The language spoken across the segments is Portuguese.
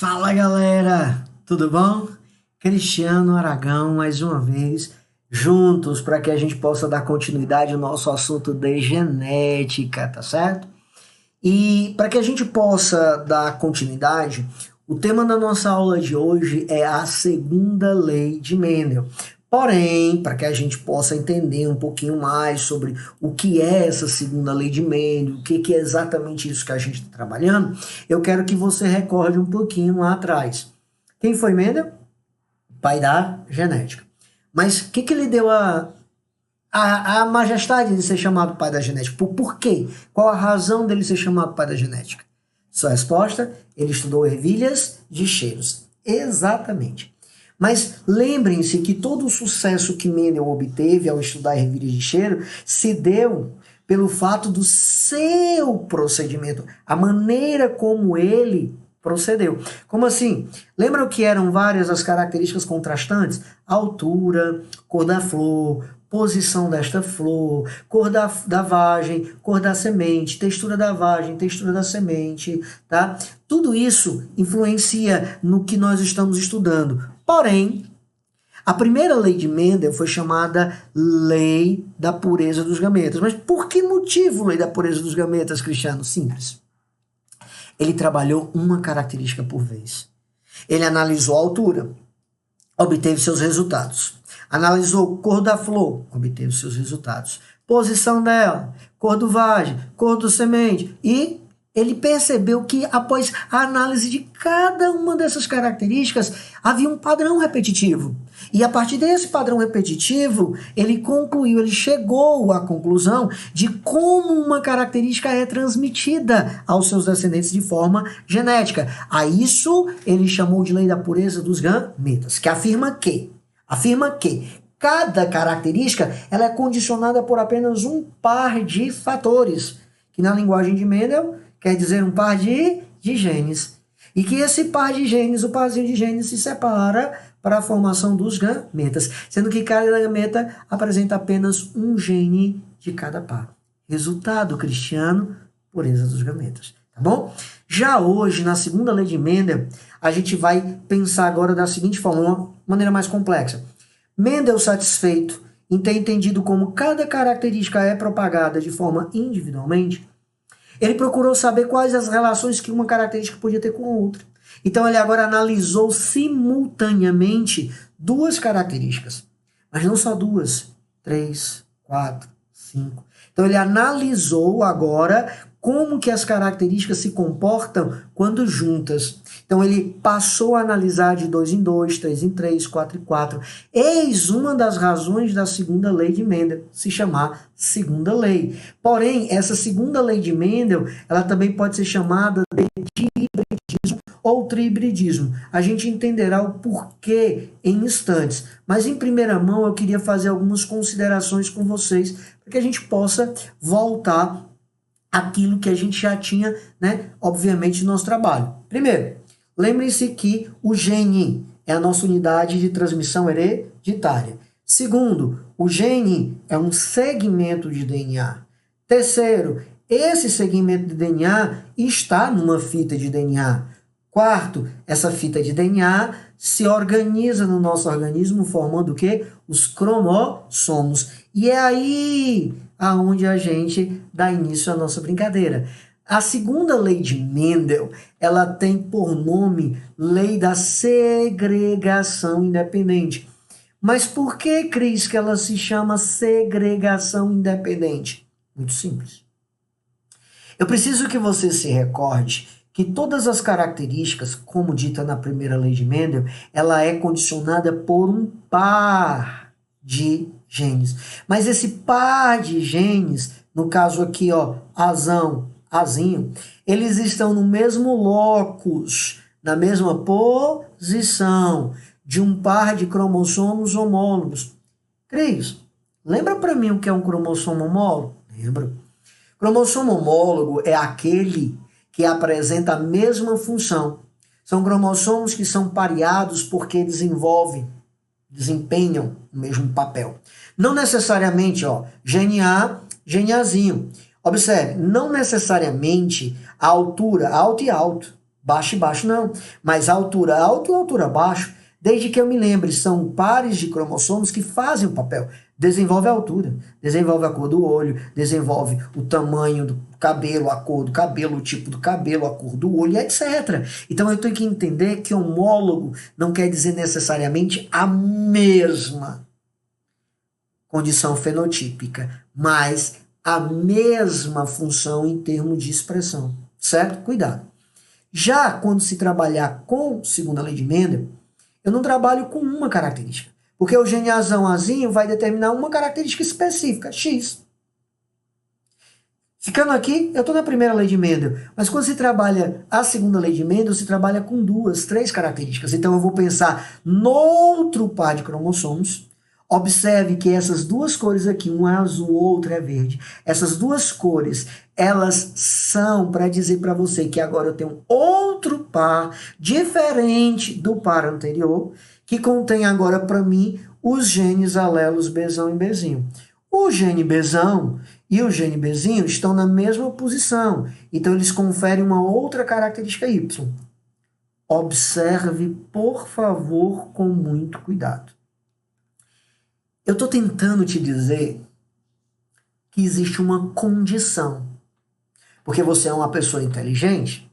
Fala galera, tudo bom? Cristiano Aragão, mais uma vez, juntos para que a gente possa dar continuidade ao nosso assunto de genética, tá certo? E para que a gente possa dar continuidade, o tema da nossa aula de hoje é a segunda lei de Mendel. Porém, para que a gente possa entender um pouquinho mais sobre o que é essa segunda lei de Mendel, o que é exatamente isso que a gente está trabalhando, eu quero que você recorde um pouquinho lá atrás. Quem foi Mendel? Pai da genética. Mas o que lhe deu a majestade de ser chamado pai da genética? Por quê? Qual a razão dele ser chamado pai da genética? Sua resposta, ele estudou ervilhas de cheiros. Exatamente. Mas lembrem-se que todo o sucesso que Mendel obteve ao estudar ervilhas de cheiro se deu pelo fato do seu procedimento, a maneira como ele procedeu. Como assim? Lembram que eram várias as características contrastantes? Altura, cor da flor, posição desta flor, cor da vagem, cor da semente, textura da vagem, textura da semente, tá? Tudo isso influencia no que nós estamos estudando. Porém, a primeira lei de Mendel foi chamada Lei da Pureza dos Gametas. Mas por que motivo Lei da Pureza dos Gametas, Cristiano? Simples. Ele trabalhou uma característica por vez. Ele analisou a altura, obteve seus resultados. Analisou cor da flor, obteve seus resultados. Posição dela, cor do vagem, cor do semente. E ele percebeu que após a análise de cada uma dessas características, havia um padrão repetitivo. E a partir desse padrão repetitivo, ele concluiu, ele chegou à conclusão de como uma característica é transmitida aos seus descendentes de forma genética. A isso ele chamou de lei da pureza dos gametas, que afirma que cada característica ela é condicionada por apenas um par de fatores, que na linguagem de Mendel quer dizer um par de genes. E que esse par de genes, o parzinho de genes, se separa para a formação dos gametas, sendo que cada gameta apresenta apenas um gene de cada par. Resultado, Cristiano, pureza dos gametas. Tá bom? Já hoje, na segunda lei de Mendel, a gente vai pensar agora da seguinte forma, uma maneira mais complexa. Mendel, satisfeito em ter entendido como cada característica é propagada de forma individualmente, ele procurou saber quais as relações que uma característica podia ter com a outra. Então ele agora analisou simultaneamente duas características. Mas não só duas, 3, 4, 5. Então ele analisou agora como que as características se comportam quando juntas. Então ele passou a analisar de 2 em 2, 3 em 3, 4 em 4. Eis uma das razões da segunda lei de Mendel se chamar segunda lei. Porém, essa segunda lei de Mendel, ela também pode ser chamada de dihibridismo ou trihibridismo. A gente entenderá o porquê em instantes. Mas em primeira mão eu queria fazer algumas considerações com vocês para que a gente possa voltar aquilo que a gente já tinha, né, obviamente, no nosso trabalho. Primeiro, lembrem-se que o gene é a nossa unidade de transmissão hereditária. Segundo, o gene é um segmento de DNA. Terceiro, esse segmento de DNA está numa fita de DNA. Quarto, essa fita de DNA se organiza no nosso organismo formando o quê? Os cromossomos. E é aí aonde a gente dá início à nossa brincadeira. A segunda lei de Mendel, ela tem por nome lei da segregação independente. Mas por que, Cris, que ela se chama segregação independente? Muito simples. Eu preciso que você se recorde que todas as características, como dita na primeira lei de Mendel, ela é condicionada por um par de genes. Mas esse par de genes, no caso aqui, ó, azinho, eles estão no mesmo locus, na mesma posição de um par de cromossomos homólogos. Cris, lembra para mim o que é um cromossomo homólogo? Lembra. Cromossomo homólogo é aquele que apresenta a mesma função. São cromossomos que são pareados porque desempenham o mesmo papel. Não necessariamente, ó, gene A, gene Azinho. Observe, não necessariamente a altura, alto e alto. baixo e baixo não, mas altura alto e altura baixo, desde que eu me lembre, são pares de cromossomos que fazem o papel. Desenvolve a altura, desenvolve a cor do olho, desenvolve o tamanho do cabelo, a cor do cabelo, o tipo do cabelo, a cor do olho, etc. Então eu tenho que entender que homólogo não quer dizer necessariamente a mesma condição fenotípica, mas a mesma função em termos de expressão, certo? Cuidado. Já quando se trabalhar com segunda lei de Mendel, eu não trabalho com uma característica, porque o gene Azão Azinho vai determinar uma característica específica, X. Ficando aqui, eu estou na primeira lei de Mendel, mas quando se trabalha a segunda lei de Mendel, se trabalha com 2, 3 características. Então eu vou pensar no outro par de cromossomos. Observe que essas 2 cores aqui, um é azul, o outro é verde. Essas 2 cores, elas são para dizer para você que agora eu tenho outro par diferente do par anterior, que contém agora para mim os genes alelos Bzão e Bzinho. O gene Bzão e o gene Bzinho estão na mesma posição, então eles conferem uma outra característica Y. Observe, por favor, com muito cuidado. Eu estou tentando te dizer que existe uma condição, porque você é uma pessoa inteligente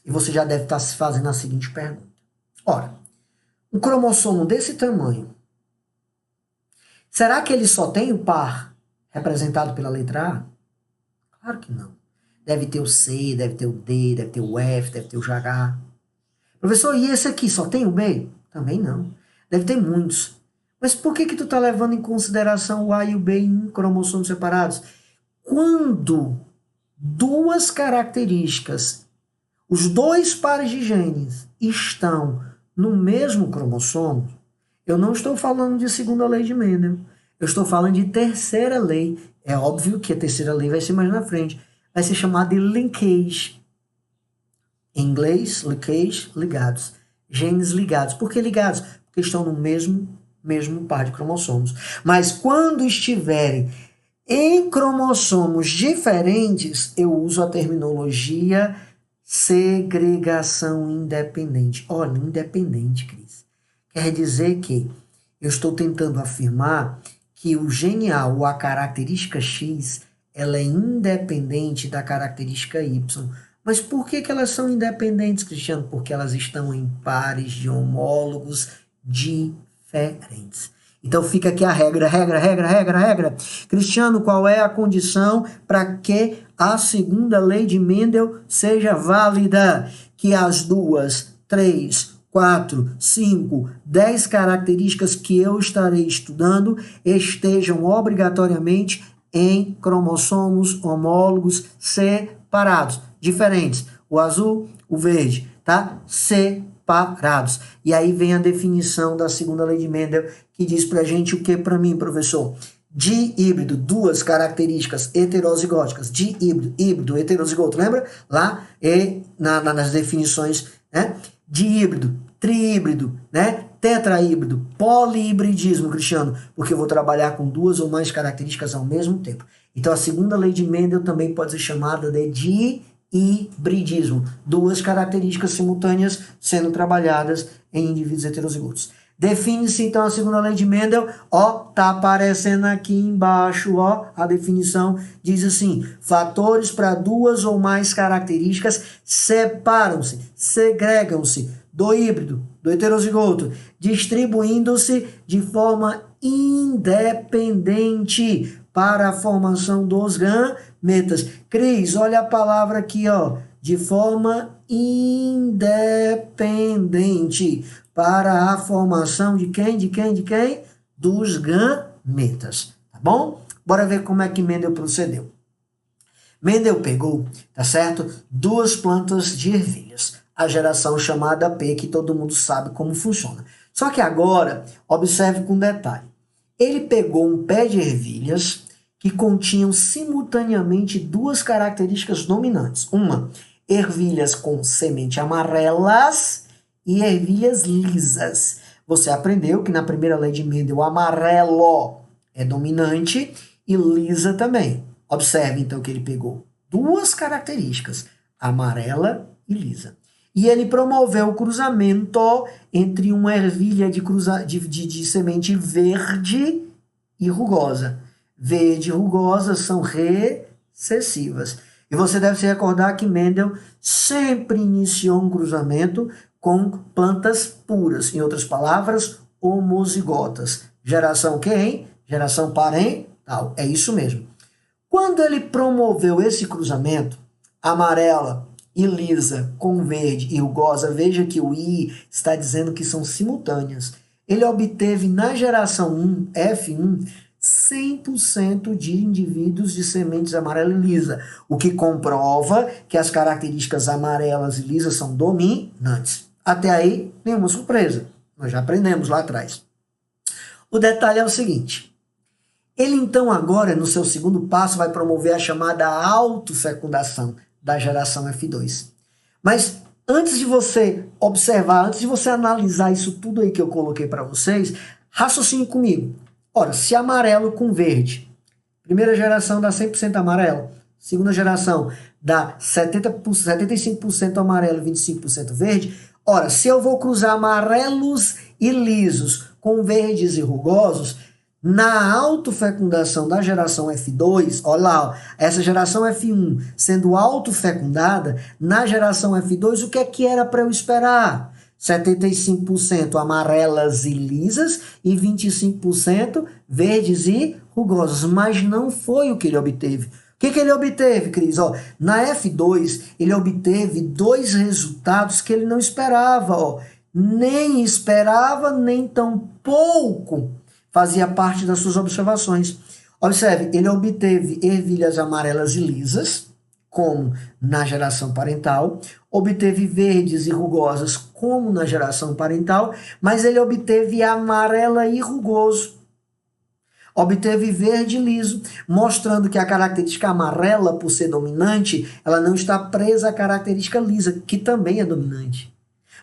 e você já deve estar se fazendo a seguinte pergunta. Ora, um cromossomo desse tamanho, será que ele só tem o par representado pela letra A? Claro que não. Deve ter o C, deve ter o D, deve ter o F, deve ter o H. Professor, e esse aqui só tem o B? Também não. Deve ter muitos. Mas por que tu está levando em consideração o A e o B em cromossomos separados? Quando 2 características, os 2 pares de genes estão no mesmo cromossomo, eu não estou falando de segunda lei de Mendel, eu estou falando de terceira lei. É óbvio que a terceira lei vai ser mais na frente. Vai ser chamada de linkage. Em inglês, linkage, ligados. Genes ligados. Por que ligados? Porque estão no mesmo par de cromossomos. Mas quando estiverem em cromossomos diferentes, eu uso a terminologia segregação independente. Olha, independente, Cris. Quer dizer que eu estou tentando afirmar que o gene A, ou a característica X, ela é independente da característica Y. Mas por que elas são independentes, Cristiano? Porque elas estão em pares de homólogos diferentes. Então fica aqui a regra. Cristiano, qual é a condição para que a segunda lei de Mendel seja válida? Que as 2, 3, 4, 5, 10 características que eu estarei estudando estejam obrigatoriamente em cromossomos homólogos separados, diferentes. O azul, o verde, tá? Separados. E aí vem a definição da segunda lei de Mendel, que diz pra gente o que para mim, professor? Dihíbrido, 2 características heterozigóticas, híbrido, heterozigoto, lembra? Lá nas definições, né? Dihíbrido, triíbrido, né? Tetraíbrido, polihibridismo, Cristiano, porque eu vou trabalhar com 2 ou mais características ao mesmo tempo. Então a segunda lei de Mendel também pode ser chamada de dihibridismo, 2 características simultâneas sendo trabalhadas em indivíduos heterozigotos. Define-se então a segunda lei de Mendel, tá aparecendo aqui embaixo, a definição diz assim: fatores para 2 ou mais características separam-se, segregam-se do híbrido, do heterozigoto, distribuindo-se de forma independente para a formação dos gametas. Cris, olha a palavra aqui, de forma independente para a formação de quem? Dos gametas, tá bom? Bora ver como é que Mendel procedeu. Mendel pegou, tá certo? 2 plantas de ervilhas, a geração chamada P, que todo mundo sabe como funciona. Só que agora, observe com detalhe. Ele pegou um pé de ervilhas que continham simultaneamente 2 características dominantes. Uma, ervilhas com semente amarelas e ervilhas lisas. Você aprendeu que na primeira lei de Mendel, o amarelo é dominante e lisa também. Observe, então, que ele pegou 2 características, amarela e lisa. E ele promoveu o cruzamento entre uma ervilha de semente verde e rugosa. Verde e rugosa são recessivas. E você deve se recordar que Mendel sempre iniciou um cruzamento com plantas puras. Em outras palavras, homozigotas. Geração quem? Geração parental. É isso mesmo. Quando ele promoveu esse cruzamento, amarela e lisa com verde e rugosa, veja que o I está dizendo que são simultâneas. Ele obteve na geração 1, F1, 100% de indivíduos de sementes amarela e lisa, o que comprova que as características amarelas e lisas são dominantes. Até aí, nenhuma surpresa. Nós já aprendemos lá atrás. O detalhe é o seguinte. Ele então agora, no seu segundo passo, vai promover a chamada autofecundação da geração F2. Mas antes de você observar, antes de você analisar isso tudo aí que eu coloquei para vocês, raciocine comigo. Ora, se amarelo com verde, primeira geração dá 100% amarelo, segunda geração dá 75% amarelo e 25% verde. Ora, se eu vou cruzar amarelos e lisos com verdes e rugosos, na autofecundação da geração F2, olha lá, ó, essa geração F1 sendo autofecundada, na geração F2, o que era para eu esperar? 75% amarelas e lisas e 25% verdes e rugosas. Mas não foi o que ele obteve. O que ele obteve, Cris? Ó, na F2, ele obteve dois resultados que ele não esperava. Ó. Nem esperava, nem tampouco fazia parte das suas observações. Observe, ele obteve ervilhas amarelas e lisas, como na geração parental, obteve verdes e rugosas, como na geração parental, mas ele obteve amarela e rugoso. Obteve verde liso, mostrando que a característica amarela, por ser dominante, ela não está presa à característica lisa, que também é dominante.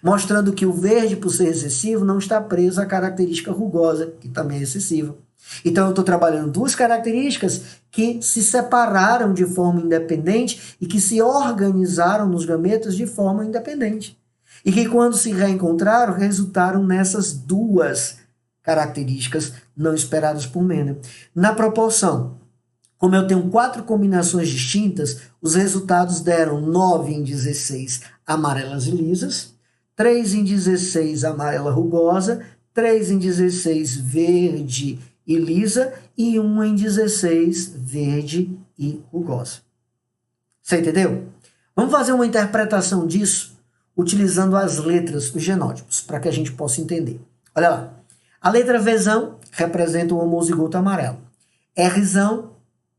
Mostrando que o verde, por ser recessivo, não está preso à característica rugosa, que também é excessiva. Então, eu estou trabalhando duas características que se separaram de forma independente e que se organizaram nos gametas de forma independente. E que, quando se reencontraram, resultaram nessas duas características não esperadas por Mendel. Na proporção, como eu tenho 4 combinações distintas, os resultados deram 9 em 16 amarelas e lisas, 3 em 16 amarela rugosa, 3 em 16 verde e lisa e 1 em 16 verde e rugosa. Você entendeu? Vamos fazer uma interpretação disso utilizando as letras, os genótipos, para que a gente possa entender. Olha lá. A letra Vzão representa o homozigoto amarelo. Rzão,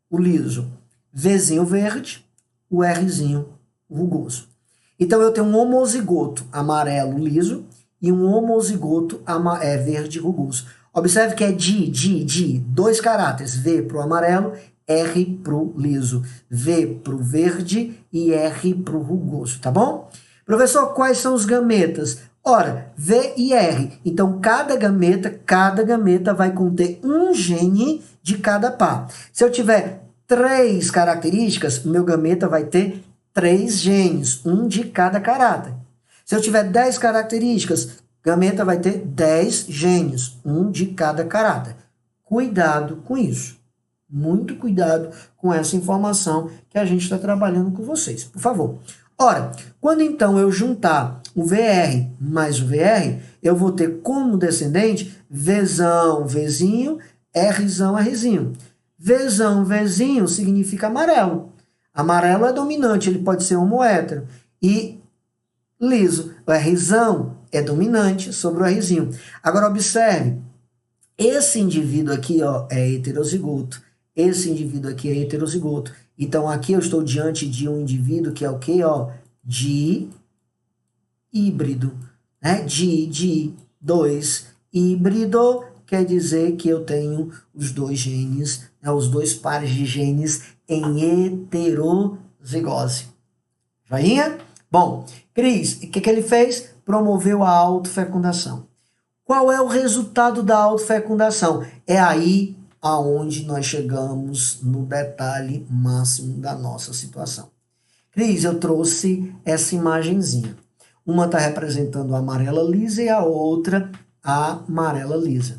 o liso. Vzinho verde, o Rzinho rugoso. Então, eu tenho um homozigoto amarelo liso e um homozigoto verde rugoso. Observe que é de, dois caráteres, V para o amarelo, R para o liso, V para o verde e R para o rugoso, tá bom? Professor, quais são os gametas? Ora, V e R. Então, cada gameta vai conter um gene de cada par. Se eu tiver 3 características, meu gameta vai ter 3 genes, um de cada caráter. Se eu tiver 10 características, gameta vai ter 10 genes, um de cada caráter. Cuidado com isso. Muito cuidado com essa informação que a gente está trabalhando com vocês, por favor. Ora, quando então eu juntar o VR mais o VR, eu vou ter como descendente Vzão, Vzinho, Rzão, Rzinho. Vzão, Vzinho significa amarelo. Amarelo é dominante, ele pode ser homohétero. E liso, o Rzão é dominante sobre o Rzinho. Agora, observe, esse indivíduo aqui ó, é heterozigoto. Esse indivíduo aqui é heterozigoto. Então, aqui eu estou diante de um indivíduo que é o quê? Ó, de híbrido. Né? De 2 híbrido quer dizer que eu tenho os 2 genes, né? Os 2 pares de genes em heterozigose. Joinha? Bom, Cris, o que ele fez? Promoveu a autofecundação. Qual é o resultado da autofecundação? É aí aonde nós chegamos no detalhe máximo da nossa situação. Cris, eu trouxe essa imagenzinha. Uma está representando a amarela lisa e a outra a amarela lisa.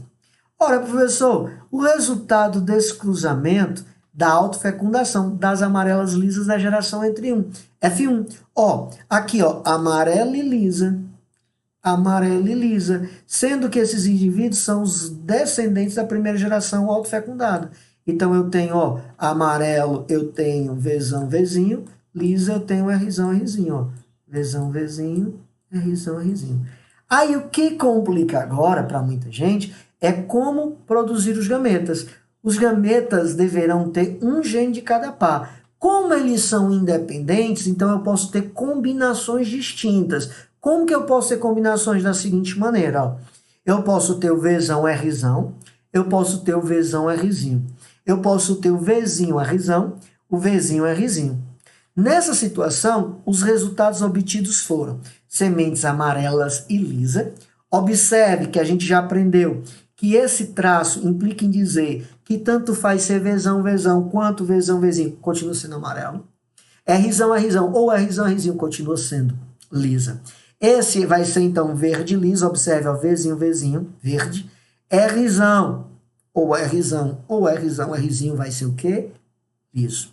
Ora, professor, o resultado desse cruzamento da autofecundação das amarelas lisas da geração entre 1. F1. Ó, aqui, ó, amarela e lisa, sendo que esses indivíduos são os descendentes da primeira geração autofecundada. Então, eu tenho, ó, amarelo, eu tenho Vzão, Vzinho, lisa, eu tenho Rzão, Rzinho, ó. Vzão, Vzinho, Rzão, Rzinho. Aí, o que complica agora, para muita gente, é como produzir os gametas. Os gametas deverão ter um gene de cada par. Como eles são independentes, então eu posso ter combinações distintas. Como que eu posso ter combinações da seguinte maneira? Ó. Eu posso ter o Vzão, Rzão, eu posso ter o Vzão, Rzinho. Eu posso ter o Vzinho, Rzão, o Vzinho, Rzinho. Nessa situação, os resultados obtidos foram sementes amarelas e lisa. Observe que a gente já aprendeu que esse traço implica em dizer que tanto faz ser Vzão, Vzão, quanto Vzão, Vzinho, continua sendo amarelo. Rzão, Rzão, ou Rzão, Rzinho, continua sendo lisa. Esse vai ser, então, verde lisa, observe, ó, Vzinho, Vzinho, verde. Rzão, ou Rzão, ou Rzão, Rzinho, vai ser o quê? Liso.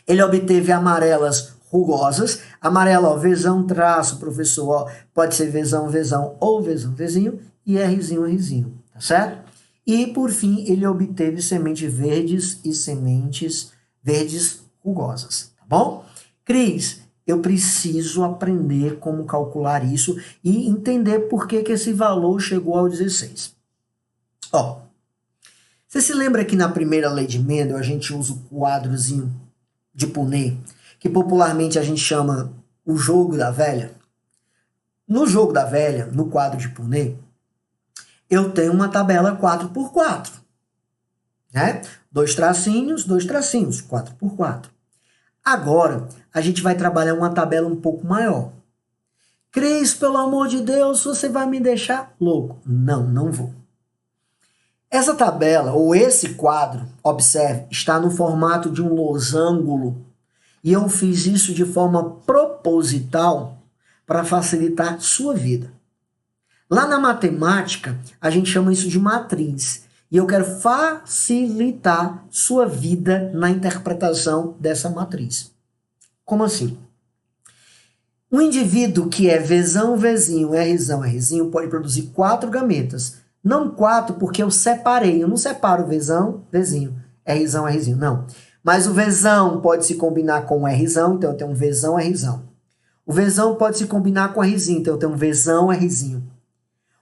Ele obteve amarelas rugosas. Amarela, ó, Vzão, traço, professor, ó, pode ser Vzão, Vzão, ou Vzão, Vzinho, e Rzinho, Rzinho, tá certo? E, por fim, ele obteve sementes verdes e sementes verdes rugosas, tá bom? Cris, eu preciso aprender como calcular isso e entender por que esse valor chegou ao 16. Ó, você se lembra que na primeira lei de Mendel a gente usa o quadrozinho de Punnett, que popularmente a gente chama o jogo da velha? No jogo da velha, no quadro de Punnett, eu tenho uma tabela 4x4, né? 2 tracinhos, 4x4. Agora, a gente vai trabalhar uma tabela um pouco maior. Cris, pelo amor de Deus, você vai me deixar louco? Não, não vou. Essa tabela, ou esse quadro, observe, está no formato de um losango. E eu fiz isso de forma proposital para facilitar sua vida. Lá na matemática, a gente chama isso de matriz. E eu quero facilitar sua vida na interpretação dessa matriz. Como assim? Um indivíduo que é Vzão, Vzinho, Rzão, Rzinho pode produzir 4 gametas. Não 4 porque eu separei. Eu não separo Vzão, Vzinho, Rzão, Rzinho, não. Mas o Vzão pode se combinar com o Rzão, então eu tenho um Vzão, Rzão. O Vzão pode se combinar com o Rzinho, então eu tenho um Vzão, Rzinho.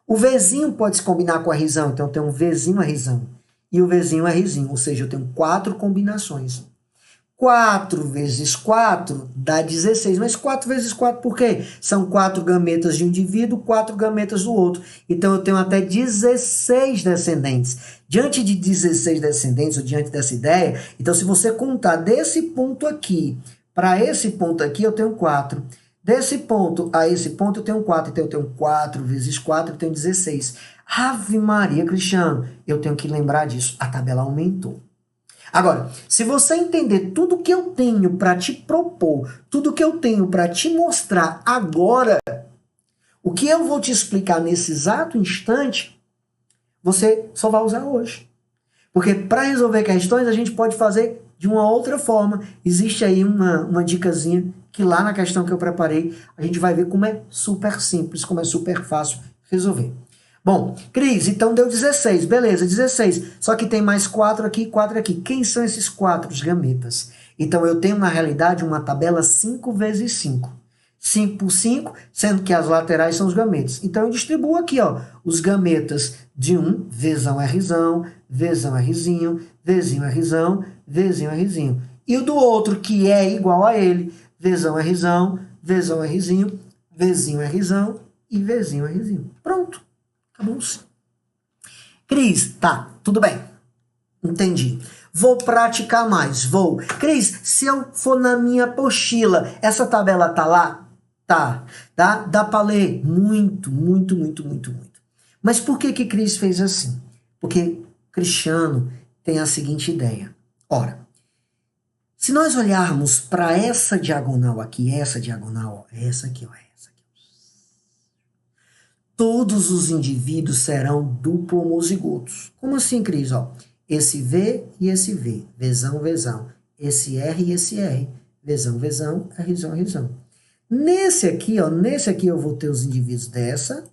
O Vzinho pode se combinar com o Rzão, então eu tenho um Vzinho, Rzão. E o Vzinho, Rzinho, ou seja, eu tenho 4 combinações. 4 vezes 4 dá 16, mas 4 vezes 4 por quê? São 4 gametas de um indivíduo, 4 gametas do outro. Então eu tenho até 16 descendentes. Diante de 16 descendentes, ou diante dessa ideia, então se você contar desse ponto aqui para esse ponto aqui, eu tenho 4. Desse ponto a esse ponto eu tenho 4, então eu tenho 4 vezes 4, eu tenho 16. Ave Maria, Cristiano, eu tenho que lembrar disso, a tabela aumentou. Agora, se você entender tudo que eu tenho para te propor, tudo que eu tenho para te mostrar agora, o que eu vou te explicar nesse exato instante, você só vai usar hoje. Porque para resolver questões a gente pode fazer de uma outra forma. Existe aí uma dicasinha que lá na questão que eu preparei, a gente vai ver como é super simples, como é super fácil resolver. Bom, Cris, então deu 16, beleza, 16. Só que tem mais 4 aqui e 4 aqui. Quem são esses 4? Os gametas. Então eu tenho na realidade uma tabela 5 vezes 5. 5 por 5, sendo que as laterais são os gametas. Então eu distribuo aqui, ó, os gametas de um, Vzão, Rzão, Vzão, Rzinho, Vzinho, Rzão, Vzinho, Rzinho. E o do outro, que é igual a ele, Vzão, Rzão, Vzão, Rzinho, Vzinho, Rzão e Vzinho, Rzinho. Pronto. Acabou-se. Cris, tá, tudo bem. Entendi. Vou praticar mais, vou. Cris, se eu for na minha apostila, essa tabela tá lá? Tá. Dá para ler? Muito. Mas por que Cris fez assim? Porque Cristiano tem a seguinte ideia. Ora, se nós olharmos para essa diagonal aqui, essa diagonal, ó, essa aqui, ó, essa aqui, todos os indivíduos serão duplo homozigotos. Como assim, Cris? Ó, esse V e esse V, Vzão, Vzão. Esse R e esse R, Vzão, Vzão, Rzão, Rzão. Nesse aqui, ó, nesse aqui eu vou ter os indivíduos dessa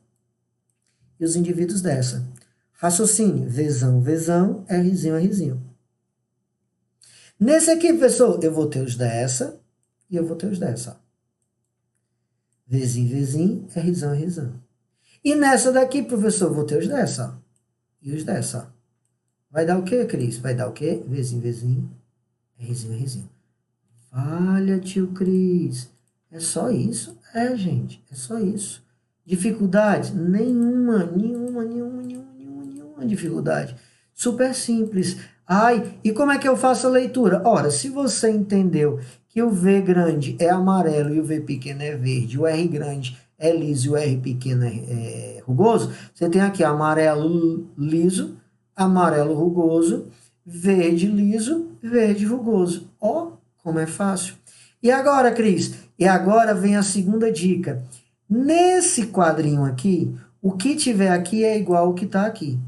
e os indivíduos dessa. Raciocínio, Vzão, Vzão, Rzinho, Rzinho. Nesse aqui, professor, eu vou ter os dessa e eu vou ter os dessa. Ó. Vzinho, Vzinho, Rzão, Rzão. E nessa daqui, professor, eu vou ter os dessa, ó. E os dessa, ó. Vai dar o quê, Cris? Vai dar o quê? Vzinho, Vzinho, Rzinho, Rzinho. Olha, tio Cris. É só isso? É, gente. É só isso. Dificuldade? Nenhuma dificuldade. Super simples. Ai, e como é que eu faço a leitura? Ora, se você entendeu que o V grande é amarelo e o V pequeno é verde, o R grande é liso e o R pequeno é rugoso, você tem aqui amarelo liso, amarelo rugoso, verde liso, verde rugoso. Ó, como é fácil. E agora, Cris? E agora vem a segunda dica. Nesse quadrinho aqui, o que tiver aqui é igual ao que está aqui.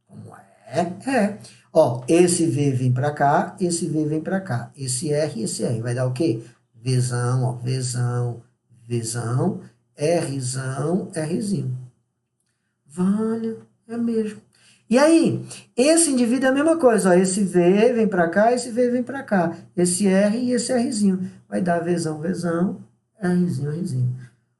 Como é? É. Ó, esse V vem para cá, esse V vem para cá. Esse R e esse R. Vai dar o quê? Vzão, ó. Vzão, Vzão, Rzão, Rzinho. Vale, é mesmo. E aí, esse indivíduo é a mesma coisa, ó, esse V vem para cá, esse V vem para cá, esse R e esse Rzinho. Vai dar Vzão, Vzão, Rzinho, Rzinho.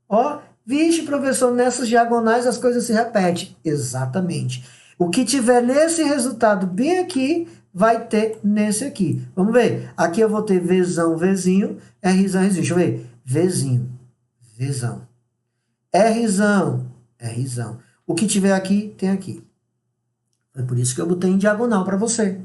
Ó, vixe, professor, nessas diagonais as coisas se repetem. Exatamente. O que tiver nesse resultado bem aqui, vai ter nesse aqui. Vamos ver. Aqui eu vou ter Vzão, Vzinho, Rzão, Rzinho. Deixa eu ver. Vzinho, Vzão. Rzão, Rzão. O que tiver aqui, tem aqui. É por isso que eu botei em diagonal para você.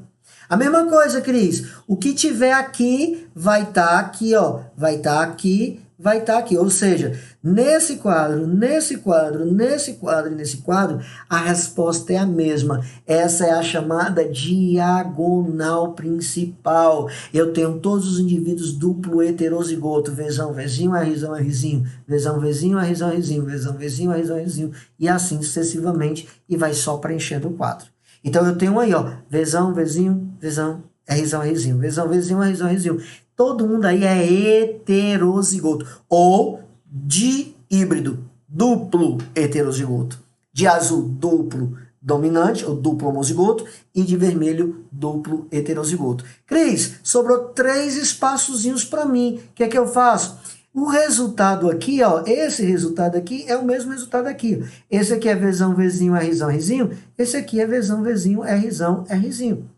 A mesma coisa, Cris. O que tiver aqui, vai estar aqui, ó. Vai estar aqui, vai estar aqui. Ou seja, nesse quadro, nesse quadro, nesse quadro e nesse quadro, a resposta é a mesma. Essa é a chamada diagonal principal. Eu tenho todos os indivíduos duplo heterozigoto. Vzão, Vzinho, Rzão, Rzinho. Vzão, Vzinho, Rzão, Rzinho. Vzão, Vzinho, Rzão, Rzinho. E assim sucessivamente. E vai só preenchendo o quadro. Então, eu tenho aí, ó, Vzão, Vzinho, Vzão, Rzão, Rzinho. Vzão, Vzinho, Rzão, Rzinho. Todo mundo aí é heterozigoto. Ou de híbrido, duplo heterozigoto. De azul, duplo dominante, ou duplo homozigoto. E de vermelho, duplo heterozigoto. Cris, sobrou 3 espaçozinhos para mim. O que é que eu faço? O resultado aqui, ó, esse resultado aqui é o mesmo resultado aqui. Esse aqui é Vzão, Vzinho, Rzão, Rzinho. Esse aqui é Vzão, Vzinho, Rzão, Rzinho.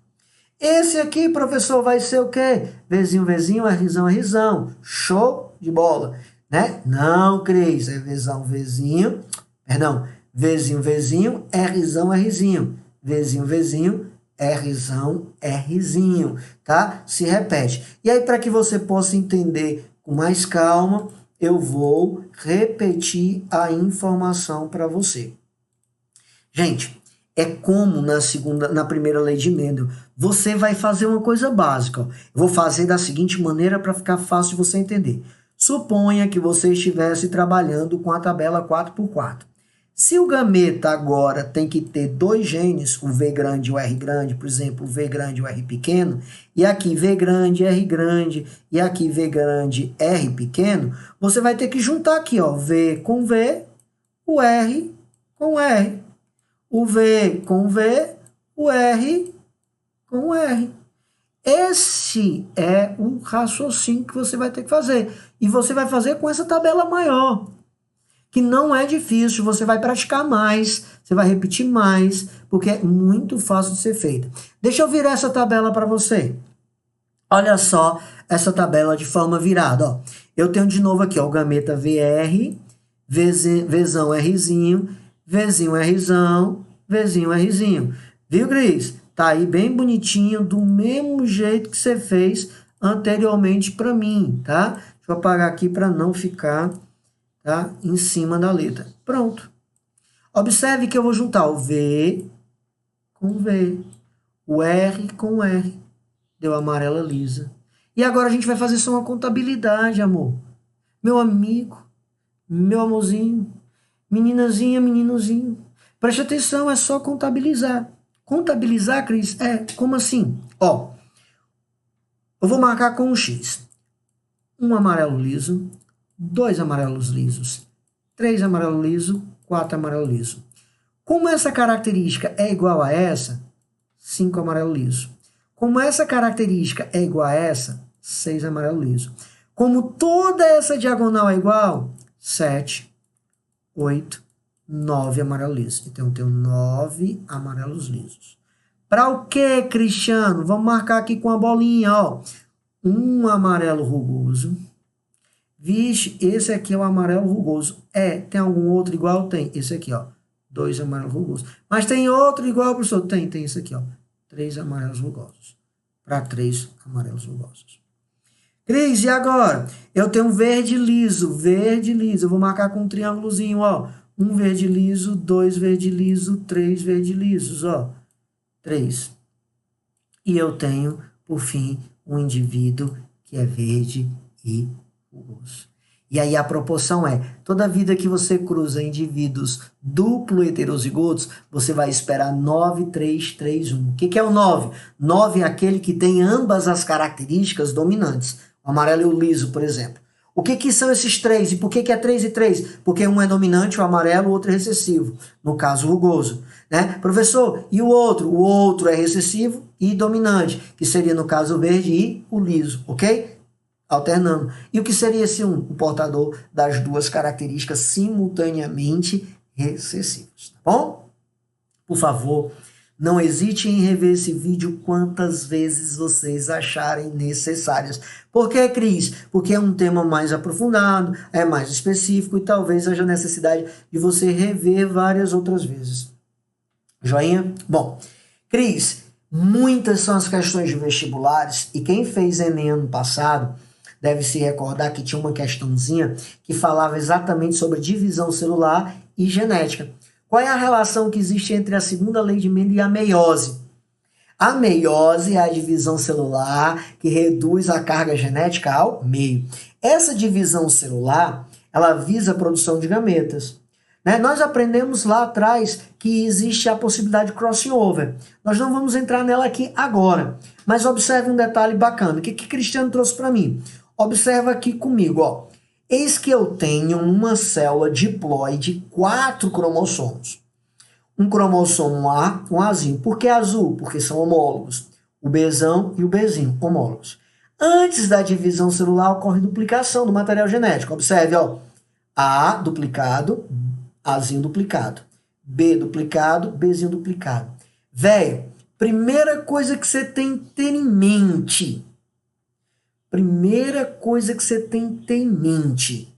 Esse aqui, professor, vai ser o quê? Vzinho, Vzinho, Rzão, Rzão. Show de bola, né? Não, Cris, é Vzão, Vzinho, perdão, Vzinho, Vzinho, Rzão, Rzinho. Vzinho, Vzinho, Rzão, Rzinho, tá? Se repete. E aí, para que você possa entender com mais calma, eu vou repetir a informação para você. Gente, é como na primeira lei de Mendel. Você vai fazer uma coisa básica. Ó. Eu vou fazer da seguinte maneira para ficar fácil de você entender. Suponha que você estivesse trabalhando com a tabela 4x4. Se o gameta agora tem que ter 2 genes, o V grande e o R grande, por exemplo, o V grande e o R pequeno, e aqui V grande, R grande, e aqui V grande, R pequeno, você vai ter que juntar aqui, ó, V com V, o R com o R. O V com o V, o R com o R. Esse é o raciocínio que você vai ter que fazer. E você vai fazer com essa tabela maior. Que não é difícil, você vai praticar mais, você vai repetir mais, porque é muito fácil de ser feita. Deixa eu virar essa tabela para você. Olha só essa tabela de forma virada. Ó. Eu tenho de novo aqui ó, o gameta VR, Vzão Rzinho, Vzinho Rzão, Vzinho Rzinho. Viu, Cris? Tá aí bem bonitinho, do mesmo jeito que você fez anteriormente para mim, tá? Deixa eu apagar aqui para não ficar... Tá? Em cima da letra. Pronto. Observe que eu vou juntar o V com o V, o R com o R. Deu amarela lisa. E agora a gente vai fazer só uma contabilidade, amor. Meu amigo, meu amorzinho, Meninazinha, meninozinho. Preste atenção, é só contabilizar. Contabilizar, Cris? Como assim? Ó, eu vou marcar com um X. Um amarelo liso, 2 amarelos lisos, 3 amarelo liso, 4 amarelo liso. Como essa característica é igual a essa, 5 amarelo liso. Como essa característica é igual a essa, 6 amarelo liso. Como toda essa diagonal é igual, 7, 8, 9 amarelo liso. Então, eu tenho 9 amarelos lisos. Para o que, Cristiano? Vamos marcar aqui com a bolinha, ó. Um amarelo rugoso. Vixe, esse aqui é o amarelo rugoso. Tem algum outro igual? Tem. Esse aqui, ó. 2 amarelos rugosos. Mas tem outro igual, professor? Tem esse aqui, ó. 3 amarelos rugosos. Para 3 amarelos rugosos. Cris, e agora? Eu tenho verde liso, verde liso. Eu vou marcar com um triângulozinho, ó. 1 verde liso, 2 verde liso, 3 verde lisos, ó. 3. E eu tenho, por fim, um indivíduo que é verde e rugoso. E aí a proporção toda vida que você cruza indivíduos duplo heterozigotos, você vai esperar 9, 3, 3, 1. O que é o 9? 9 é aquele que tem ambas as características dominantes. O amarelo e o liso, por exemplo. O que são esses 3? E por que é 3 e 3? Porque um é dominante, o amarelo, o outro é recessivo. No caso, o rugoso. Né? Professor, e o outro? O outro é recessivo e dominante, que seria, no caso, o verde e o liso, ok? Alternando. E o que seria esse 1? O portador das duas características simultaneamente recessivas. Tá bom? Por favor, não hesite em rever esse vídeo quantas vezes vocês acharem necessárias. Por que, Cris? Porque é um tema mais aprofundado, é mais específico e talvez haja necessidade de você rever várias outras vezes. Joinha? Bom, Cris, muitas são as questões de vestibulares e quem fez Enem ano passado deve se recordar que tinha uma questãozinha que falava exatamente sobre divisão celular e genética. Qual é a relação que existe entre a segunda lei de Mendel e a meiose? A meiose é a divisão celular que reduz a carga genética ao meio. Essa divisão celular, ela visa a produção de gametas. Né? Nós aprendemos lá atrás que existe a possibilidade de crossing over. Nós não vamos entrar nela aqui agora, mas observe um detalhe bacana. O que Cristiano trouxe para mim? Observa aqui comigo, ó. Eis que eu tenho uma célula diploide 4 cromossomos. Um cromossomo A, um Azinho. Por que azul? Porque são homólogos. O Bzão e o Bzinho, homólogos. Antes da divisão celular ocorre duplicação do material genético. Observe, ó. A duplicado, Azinho duplicado. B duplicado, Bzinho duplicado. Velho, primeira coisa que você tem que ter em mente. Primeira coisa que você tem que ter em mente.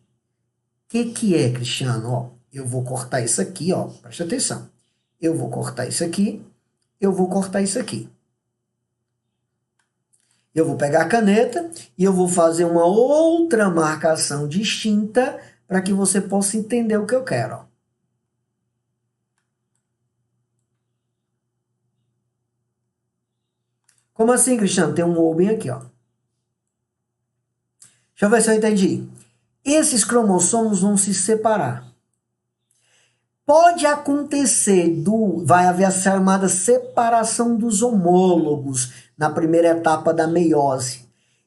O que é, Cristiano? Ó, eu vou cortar isso aqui, ó. Presta atenção. Eu vou cortar isso aqui. Eu vou cortar isso aqui. Eu vou pegar a caneta e eu vou fazer uma outra marcação distinta para que você possa entender o que eu quero. Ó. Como assim, Cristiano? Tem um O bem aqui, ó. Deixa eu ver se eu entendi. Esses cromossomos vão se separar. Pode acontecer, vai haver a chamada separação dos homólogos na primeira etapa da meiose.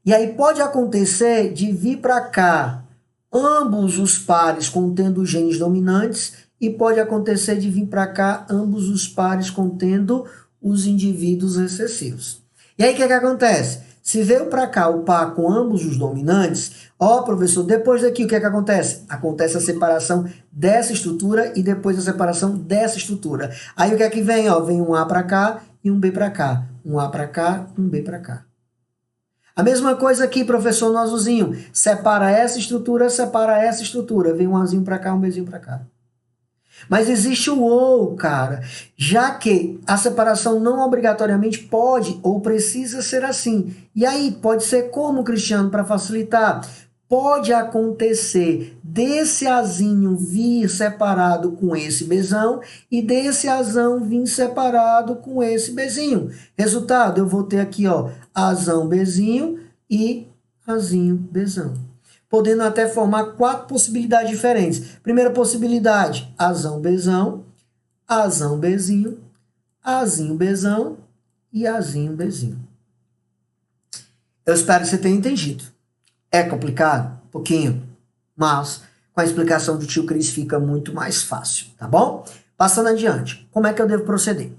E aí pode acontecer de vir para cá ambos os pares contendo genes dominantes e pode acontecer de vir para cá ambos os pares contendo os indivíduos recessivos. E aí o que acontece? Se veio para cá o par com ambos os dominantes, ó, professor, depois daqui o que acontece? Acontece a separação dessa estrutura e depois a separação dessa estrutura. Aí o que é que vem? Ó, vem um A para cá e um B para cá. Um A para cá, um B para cá. A mesma coisa aqui, professor, no azulzinho. Separa essa estrutura. Vem um Azinho para cá, um Bzinho para cá. Mas existe o ou, cara, já que a separação não obrigatoriamente pode ou precisa ser assim. E aí, pode ser como, Cristiano, para facilitar? Pode acontecer desse Azinho vir separado com esse Bzão e desse Azão vir separado com esse Bzinho. Resultado, eu vou ter aqui, ó, Azão, Bzinho e Azinho, Bzão. podendo até formar 4 possibilidades diferentes. Primeira possibilidade, Azão, Bzão, Azão, Bzinho, Azinho, Bzão e Azinho, Bzinho. Eu espero que você tenha entendido. É complicado? Um pouquinho. Mas com a explicação do tio Cris fica muito mais fácil, tá bom? Passando adiante, como é que eu devo proceder?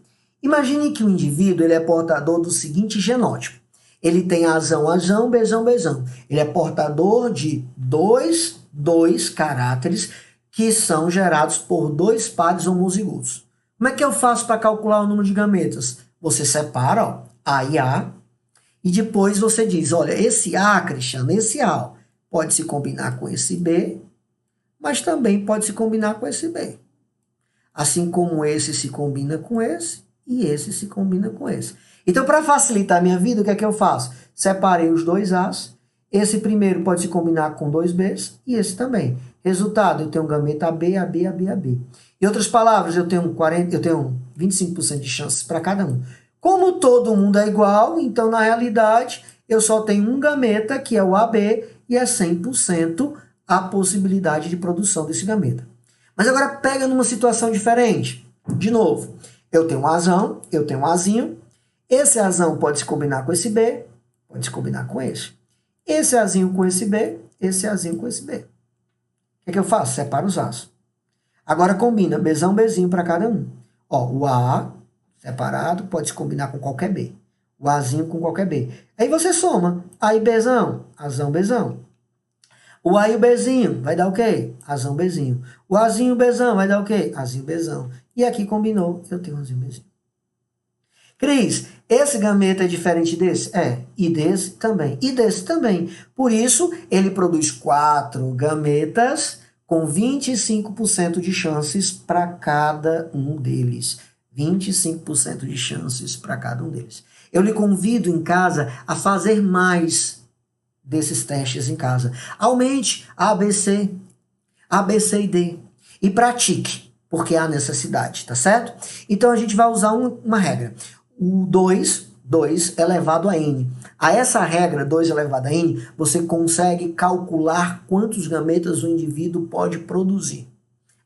Imagine que o indivíduo ele é portador do seguinte genótipo. Ele tem Azão, Azão, Bzão, Bzão. Ele é portador de dois caráteres que são gerados por 2 pares homozigotos. Como é que eu faço para calcular o número de gametas? Você separa, ó, A e A, e depois você diz, olha, esse A, Cristiano, esse A, pode se combinar com esse B, mas também pode se combinar com esse B. Assim como esse se combina com esse, e esse se combina com esse. Então, para facilitar a minha vida, o que é que eu faço? Separei os 2 As, esse primeiro pode se combinar com 2 Bs, e esse também. Resultado, eu tenho um gameta AB, AB, AB, AB. Em outras palavras, eu tenho 25% de chances para cada um. Como todo mundo é igual, então, na realidade, eu só tenho um gameta, que é o AB, e é 100% a possibilidade de produção desse gameta. Mas agora pega numa situação diferente. De novo, eu tenho um Azão, eu tenho um Azinho. Esse Azão pode se combinar com esse B, pode se combinar com esse. Esse Azinho com esse B, esse Azinho com esse B. O que eu faço? Separo os As. Agora combina Bzão, Bzinho para cada um. Ó, o A separado pode se combinar com qualquer B. O Azinho com qualquer B. Aí você soma. A e Bzão, Azão, Bzão. O A e o Bzinho vai dar o quê? Azão, Bzinho. O Azinho e o Bzão vai dar o quê? Azinho, Bzão. E aqui combinou, eu tenho Azinho, Bzinho. Cris, esse gameta é diferente desse? É. E desse também. E desse também. Por isso, ele produz 4 gametas com 25% de chances para cada um deles. 25% de chances para cada um deles. Eu lhe convido em casa a fazer mais desses testes em casa. Aumente a ABC, A, B, C e D. E pratique, porque há necessidade, tá certo? Então a gente vai usar uma regra. O 2 elevado a N. A essa regra, 2 elevado a N, você consegue calcular quantos gametas o indivíduo pode produzir.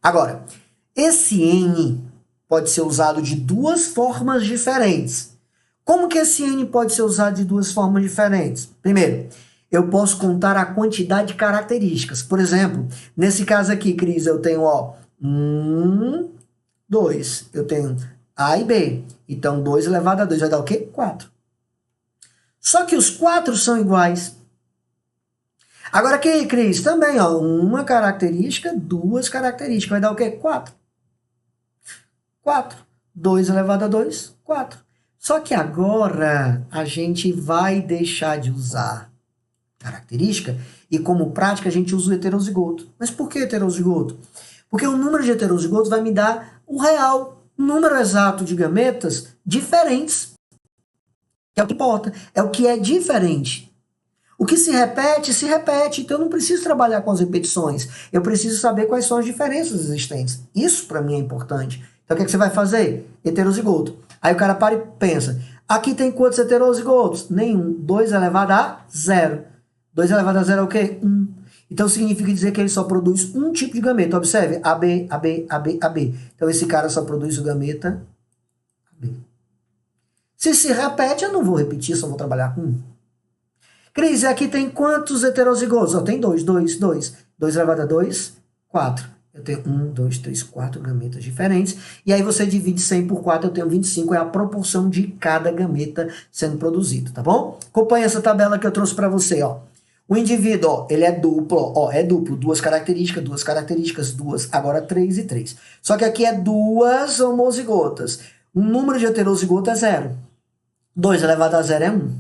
Agora, esse N pode ser usado de 2 formas diferentes. Como que esse N pode ser usado de 2 formas diferentes? Primeiro, eu posso contar a quantidade de características. Por exemplo, nesse caso aqui, Cris, eu tenho, ó, 2. Eu tenho A e B. Então, 2 elevado a 2 vai dar o quê? 4. Só que os 4 são iguais. Agora aqui, Cris, também, ó, uma característica, 2 características. Vai dar o quê? 4. 4. 2 elevado a 2, 4. Só que agora a gente vai deixar de usar característica e como prática a gente usa o heterozigoto. Mas por que heterozigoto? Porque o número de heterozigotos vai me dar o real número exato de gametas diferentes. É o que importa, é o que é diferente. O que se repete, então eu não preciso trabalhar com as repetições. Eu preciso saber quais são as diferenças existentes. Isso para mim é importante. Então o que, é que você vai fazer? Heterozigoto. Aí o cara para e pensa, aqui tem quantos heterozigotos? Nenhum. 2 elevado a 0. 2 elevado a 0 é o quê? 1. Então significa dizer que ele só produz um tipo de gameta. Observe, AB, AB, AB, AB. Então esse cara só produz o gameta AB. Se repete, eu não vou repetir, só vou trabalhar com 1. Cris, aqui tem quantos heterozigotos? Oh, tem 2. 2 elevado a 2, 4. Eu tenho 1, 2, 3, 4 gametas diferentes. E aí você divide 100 por 4, eu tenho 25. É a proporção de cada gameta sendo produzido, tá bom? Acompanha essa tabela que eu trouxe para você, ó. O indivíduo, ó, ele é duplo, ó, é duplo. 2 características, 2. Agora 3 e 3. Só que aqui é 2 homozigotas. O número de heterozigoto é 0. 2 elevado a 0 é 1.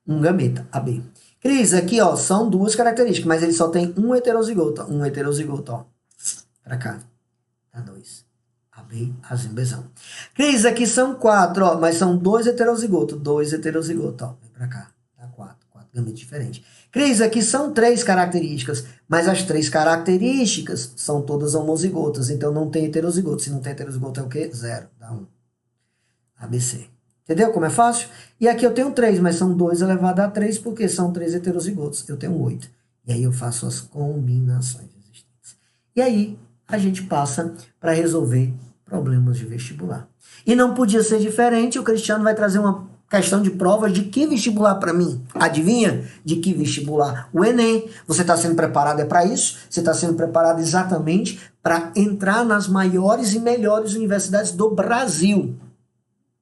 1 gameta, AB. Cris, aqui, ó, são 2 características, mas ele só tem um heterozigoto. Um heterozigoto, ó. Pra cá. Dá 2. AB, Azinho, Bzão. Cris, aqui são 4, ó, mas são 2 heterozigotos. 2 heterozigotos, ó. Vem pra cá. Dá 4. 4 gametas diferentes. Cris, aqui são 3 características, mas as 3 características são todas homozigotas, então não tem heterozigoto. Se não tem heterozigoto é o quê? 0. Dá 1. ABC. Entendeu como é fácil? E aqui eu tenho 3, mas são 2 elevado a 3, porque são 3 heterozigotos. Eu tenho 8. E aí eu faço as combinações existentes. E aí a gente passa para resolver problemas de vestibular. E não podia ser diferente, o Cristiano vai trazer uma questão de provas de que vestibular para mim? Adivinha? De que vestibular? O Enem. Você está sendo preparado para isso? Você está sendo preparado exatamente para entrar nas maiores e melhores universidades do Brasil.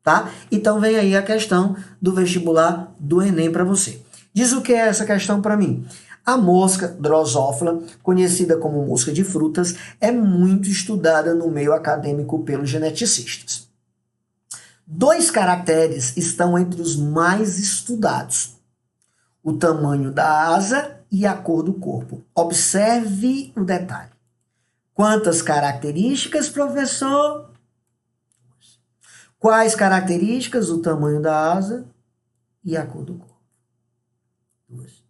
Tá? Então vem aí a questão do vestibular do Enem para você. Diz o que é essa questão para mim? A mosca drosófila, conhecida como mosca de frutas, é muito estudada no meio acadêmico pelos geneticistas. 2 caracteres estão entre os mais estudados: o tamanho da asa e a cor do corpo. Observe o detalhe. Quantas características, professor? Quais características? O tamanho da asa e a cor do corpo. 2.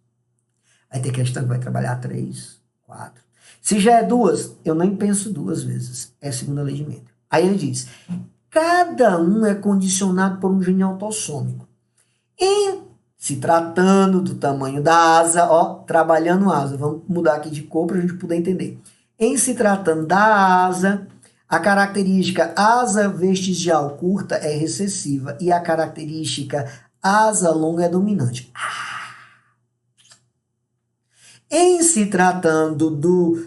Vai ter questão que vai trabalhar 3, 4. Se já é 2, eu nem penso 2 vezes. É a segunda lei de Mendel. Aí ele diz: cada um é condicionado por um gene autossômico. Em se tratando do tamanho da asa, ó, trabalhando asa, vamos mudar aqui de cor para a gente poder entender. Em se tratando da asa, a característica asa vestigial curta é recessiva e a característica asa longa é dominante. Em se tratando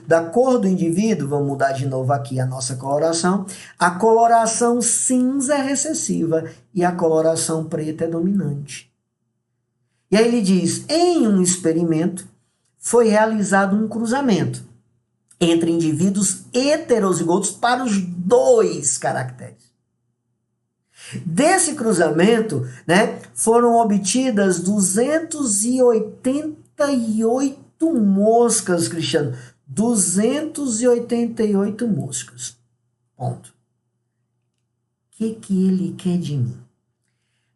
da cor do indivíduo, vamos mudar de novo aqui a nossa coloração, a coloração cinza é recessiva e a coloração preta é dominante. E aí ele diz, em um experimento foi realizado um cruzamento entre indivíduos heterozigotos para os 2 caracteres. Desse cruzamento, né, foram obtidas 288 moscas, Cristiano. 288 moscas. Ponto. O que ele quer de mim?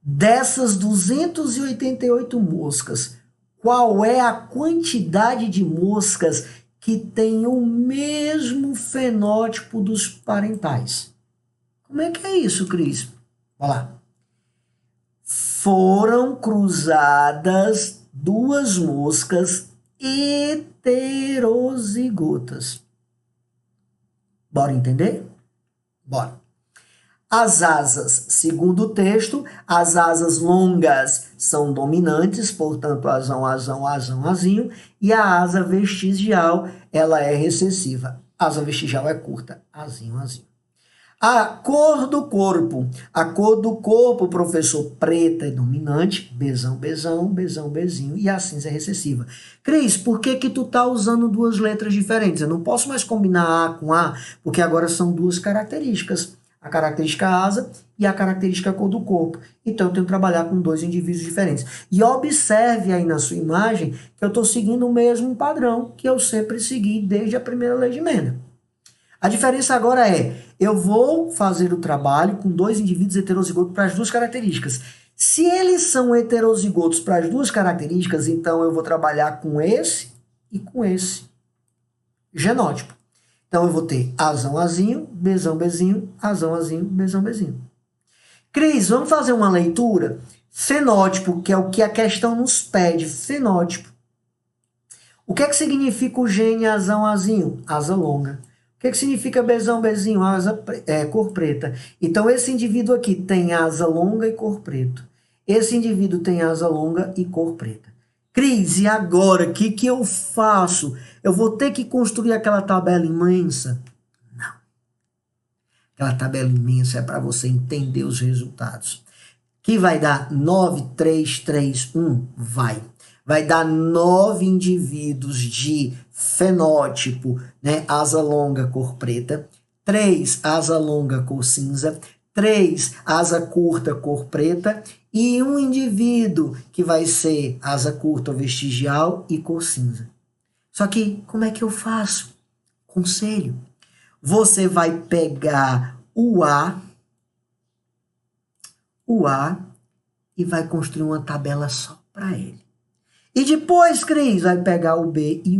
Dessas 288 moscas, qual é a quantidade de moscas que tem o mesmo fenótipo dos parentais? Como é que é isso, Cris? Olha lá. Foram cruzadas 2 moscas heterozigotas. Bora entender? Bora. As asas, segundo o texto, as asas longas são dominantes, portanto, asão, asão, asão, asinho, e a asa vestigial, ela é recessiva. Asa vestigial é curta, asinho, asinho. A cor do corpo. A cor do corpo, professor, preta é dominante, bezão, bezão, bezão, bezinho, e a cinza é recessiva. Cris, por que tu tá usando 2 letras diferentes? Eu não posso mais combinar A com A, porque agora são 2 características. A característica asa e a característica cor do corpo. Então, eu tenho que trabalhar com 2 indivíduos diferentes. E observe aí na sua imagem que eu estou seguindo o mesmo padrão que eu sempre segui desde a primeira lei de Mendel. A diferença agora é, eu vou fazer o trabalho com 2 indivíduos heterozigotos para as 2 características. Se eles são heterozigotos para as 2 características, então eu vou trabalhar com esse e com esse genótipo. Então eu vou ter asão, azinho, bezão, bezinho, asão, azinho, bezão, bezinho. Cris, vamos fazer uma leitura? Fenótipo, que é o que a questão nos pede, fenótipo. O que é que significa o gene asão, azinho? Asa longa. O que significa bezão, bezinho? Cor preta. Então, esse indivíduo aqui tem asa longa e cor preto. Esse indivíduo tem asa longa e cor preta. Cris, e agora? O que eu faço? Eu vou ter que construir aquela tabela imensa? Não. Aquela tabela imensa é para você entender os resultados. Que vai dar 9, 3, 3, 1? Vai dar 9 indivíduos de fenótipo, né? Asa longa, cor preta. 3, asa longa, cor cinza. 3, asa curta, cor preta. E um indivíduo que vai ser asa curta, vestigial e cor cinza. Só que, como é que eu faço? Conselho. Você vai pegar o A e vai construir uma tabela só para ele. E depois, Cris, vai pegar o B e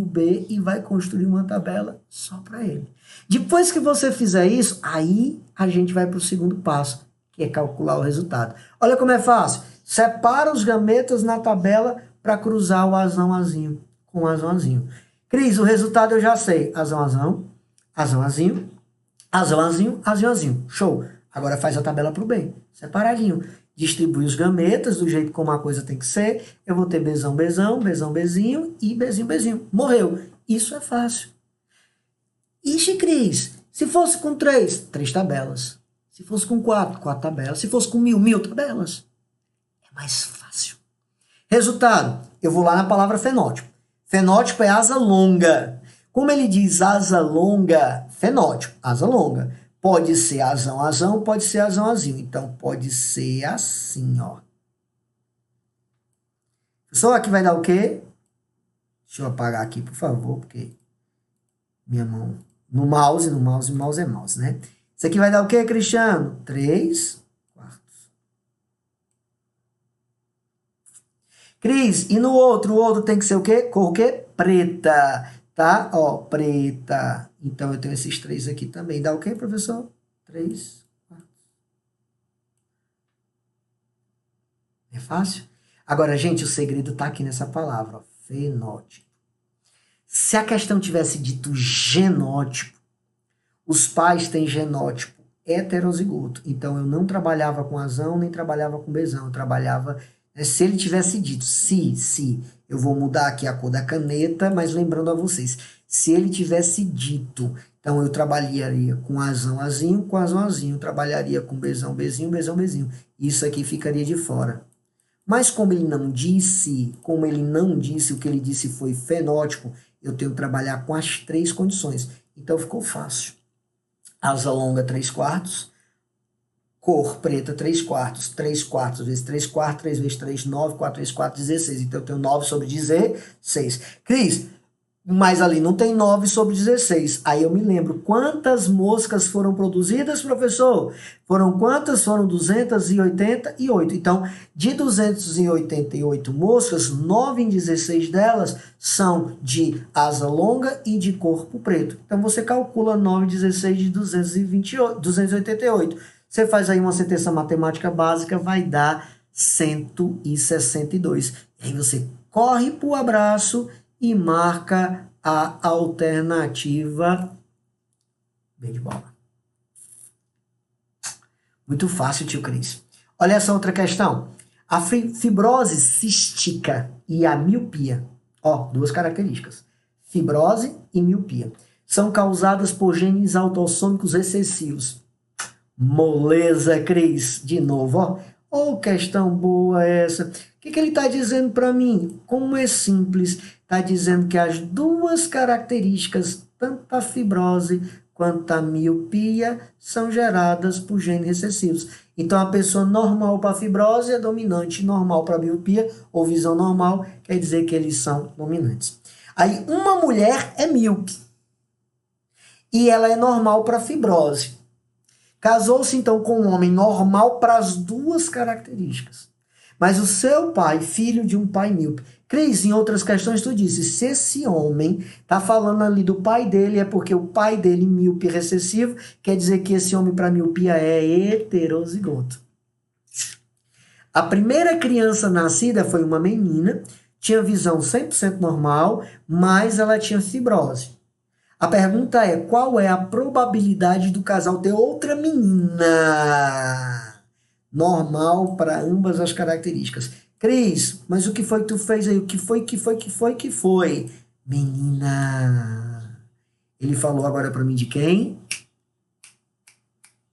vai construir uma tabela só para ele. Depois que você fizer isso, aí a gente vai para o segundo passo, que é calcular o resultado. Olha como é fácil. Separa os gametas na tabela para cruzar o asão, azinho. com azão, azinho. Cris, o resultado eu já sei. Azão, azão, azão, azinho, azão, azinho, azinho, azinho. Show. Agora faz a tabela pro bem, separadinho. Distribui os gametas do jeito como a coisa tem que ser. Eu vou ter bezão, bezão, bezão, bezinho e bezinho, bezinho. Morreu. Isso é fácil. Ixi, Cris, se fosse com 3 tabelas. Se fosse com 4 tabelas. Se fosse com 1.000 tabelas. É mais fácil. Resultado, eu vou lá na palavra fenótipo. Fenótipo é asa longa. Como ele diz asa longa, fenótipo, asa longa. Pode ser azão, azão, pode ser azão, azinho. Então, pode ser assim, ó. Só aqui vai dar o quê? Deixa eu apagar aqui, por favor, porque minha mão... No mouse é mouse, né? Isso aqui vai dar o quê, Cristiano? 3 quartos. Cris, e no outro? O outro tem que ser o quê? Cor o quê? Preta, tá? Ó, preta. Então, eu tenho esses 3 aqui também. Dá o quê, professor? 3 quartos. É fácil? Agora, gente, o segredo tá aqui nessa palavra, ó, fenótipo. Se a questão tivesse dito genótipo, os pais têm genótipo heterozigoto. Então, eu não trabalhava com azão, nem trabalhava com bezão. Eu trabalhava... Se ele tivesse dito, se, eu vou mudar aqui a cor da caneta, mas lembrando a vocês, se ele tivesse dito, então eu trabalharia com azão, azinho, com azão, azinho, trabalharia com bezão, bezinho, bezão, bezinho. Isso aqui ficaria de fora. Mas como ele não disse, o que ele disse foi fenótipo, eu tenho que trabalhar com as 3 condições. Então, ficou fácil. Asa longa, 3 quartos. Cor preta, 3 quartos. 3 quartos vezes 3 quartos. 3 vezes 3, 9. 4 vezes 4, 16. Então, eu tenho 9 sobre 16. Cris, mas ali não tem 9 sobre 16. Aí eu me lembro, quantas moscas foram produzidas, professor? Foram quantas? Foram 288. Então, de 288 moscas, 9 em 16 delas são de asa longa e de corpo preto. Então, você calcula 9 em 16 de 288. Você faz aí uma sentença matemática básica, vai dar 162. E aí você corre para o abraço e marca a alternativa B de bola. Muito fácil, tio Cris. Olha essa outra questão. A fibrose cística e a miopia. Ó, 2 características. Fibrose e miopia. São causadas por genes autossômicos recessivos. Moleza, Cris. De novo, ó. Oh, questão boa essa. O que ele está dizendo para mim? Como é simples. Está dizendo que as 2 características, tanto a fibrose quanto a miopia, são geradas por genes recessivos. Então, a pessoa normal para a fibrose é dominante, normal para a miopia, ou visão normal, quer dizer que eles são dominantes. Aí, uma mulher é míope. E ela é normal para a fibrose. Casou-se, então, com um homem normal para as 2 características. Mas o seu pai, filho de um pai míope. Cris, em outras questões, tu disse, se esse homem está falando ali do pai dele, é porque o pai dele, míope recessivo, quer dizer que esse homem para miopia é heterozigoto. A primeira criança nascida foi uma menina, tinha visão 100% normal, mas ela tinha fibrose. A pergunta é, qual é a probabilidade do casal ter outra menina normal para ambas as características? Cris, mas o que foi que tu fez aí? O que foi? Menina. Ele falou agora para mim de quem?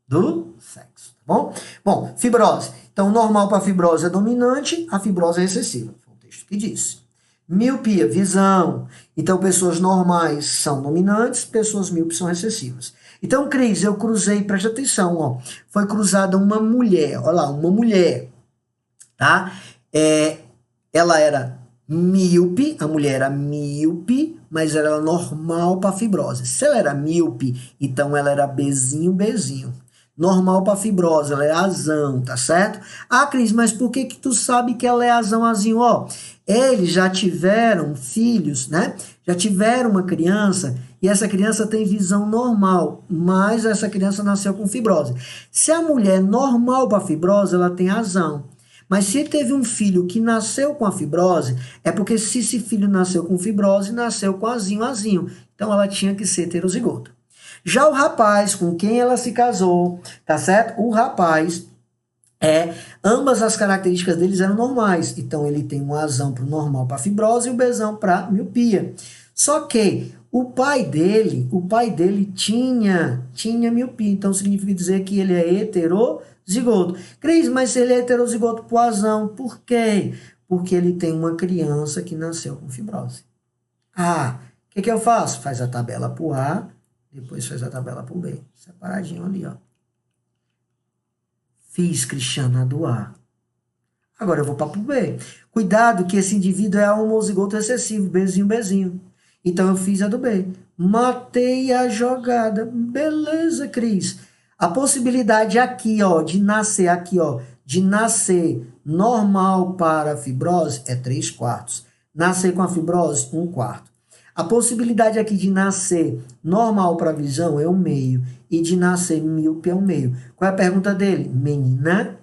Do sexo, tá bom? Bom, fibrose. Então, normal para fibrose é dominante, a fibrose é recessiva. Foi o texto que disse. Miopia, visão. Então, pessoas normais são dominantes, pessoas míopes são recessivas. Então, Cris, eu cruzei, presta atenção, ó. Foi cruzada uma mulher, olha lá, uma mulher, tá? Ela era míope, a mulher era míope, mas ela era normal para fibrose. Se ela era míope, então ela era bezinho. Normal para fibrose, ela é azão, tá certo? Ah, Cris, mas por que tu sabe que ela é azão, azinho? Ó, eles já tiveram filhos, né? Já tiveram uma criança e essa criança tem visão normal, mas essa criança nasceu com fibrose. Se a mulher é normal para fibrose, ela tem azão. Mas se ele teve um filho que nasceu com a fibrose, é porque se esse filho nasceu com fibrose, nasceu com azinho. Então ela tinha que ser heterozigota. Já o rapaz com quem ela se casou, tá certo? O rapaz, ambas as características deles eram normais. Então ele tem um Azão para o normal para fibrose e o Bzão para miopia. Só que o pai dele tinha miopia. Então significa dizer que ele é heterozigoto. Cris, mas se ele é heterozigoto para o Azão, por quê? Porque ele tem uma criança que nasceu com fibrose. O que eu faço? Faz a tabela para o A, depois faz a tabela para o B. Separadinho ali, ó. Fiz, Cristiana, do A. Agora eu vou para o B. Cuidado que esse indivíduo é homozigoto recessivo, Bzinho. Então eu fiz a do B. Matei a jogada. Beleza, Cris. A possibilidade aqui, ó, de nascer normal para fibrose é 3/4. Nascer com a fibrose, 1/4. A possibilidade aqui de nascer normal para visão é 1/2 e de nascer míope é 1/2. Qual é a pergunta dele? Menina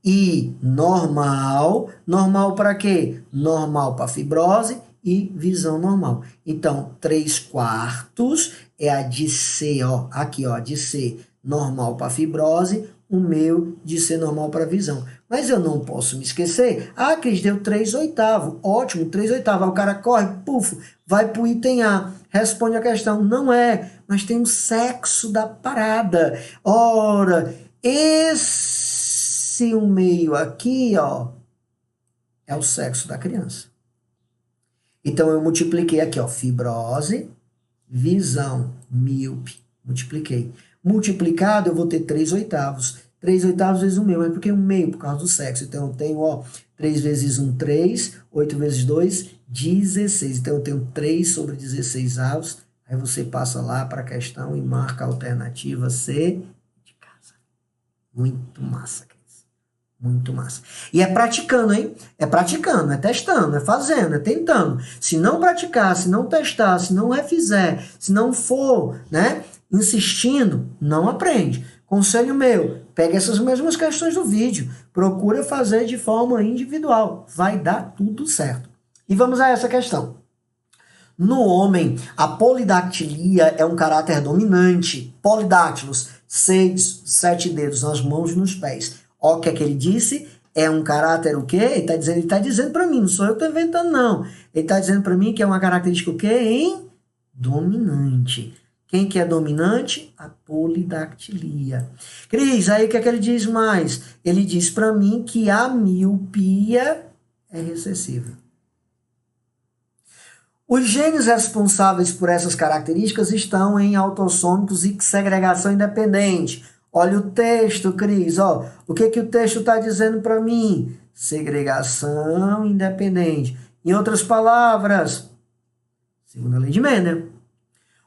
e normal. Normal para quê? Normal para fibrose e visão normal. Então, 3/4 é a de C, ó, aqui, ó, de C normal para fibrose, 1/2 de ser normal para visão. Mas eu não posso me esquecer. Cris, deu 3/8. Ótimo, 3/8. O cara corre, puf, vai para o item A. Responde a questão. Não é, mas tem o sexo da parada. Ora, esse 1/2 aqui, ó, é o sexo da criança. Então, eu multipliquei aqui, ó, fibrose, visão, míope. Multipliquei. Multiplicado, eu vou ter 3/8. 3/8 vezes 1/2, mas por que 1/2? Por causa do sexo. Então, eu tenho, ó, 3 vezes 1, 3. 8 vezes 2, 16. Então, eu tenho 3/16. Aí você passa lá para a questão e marca a alternativa C de casa. Muito massa, Cris. Muito massa. E é praticando, hein? É praticando, é testando, é fazendo, é tentando. Se não praticar, se não testar, se não refizer, se não for, né, insistindo, não aprende. Conselho meu, pega essas mesmas questões do vídeo, procura fazer de forma individual, vai dar tudo certo. E vamos a essa questão. No homem, a polidactilia é um caráter dominante. Polidáctilos, 6, 7 dedos nas mãos e nos pés. Ó, o que é que ele disse? É um caráter o quê? Ele tá dizendo para mim, não sou eu que estou inventando, não. Ele está dizendo para mim que é uma característica o quê, dominante. Quem que é dominante? A polidactilia. Cris, aí o que é que ele diz mais? Ele diz para mim que a miopia é recessiva. Os genes responsáveis por essas características estão em autossômicos e segregação independente. Olha o texto, Cris. Ó, o que o texto está dizendo para mim? Segregação independente. Em outras palavras, segundo a lei de Mendel,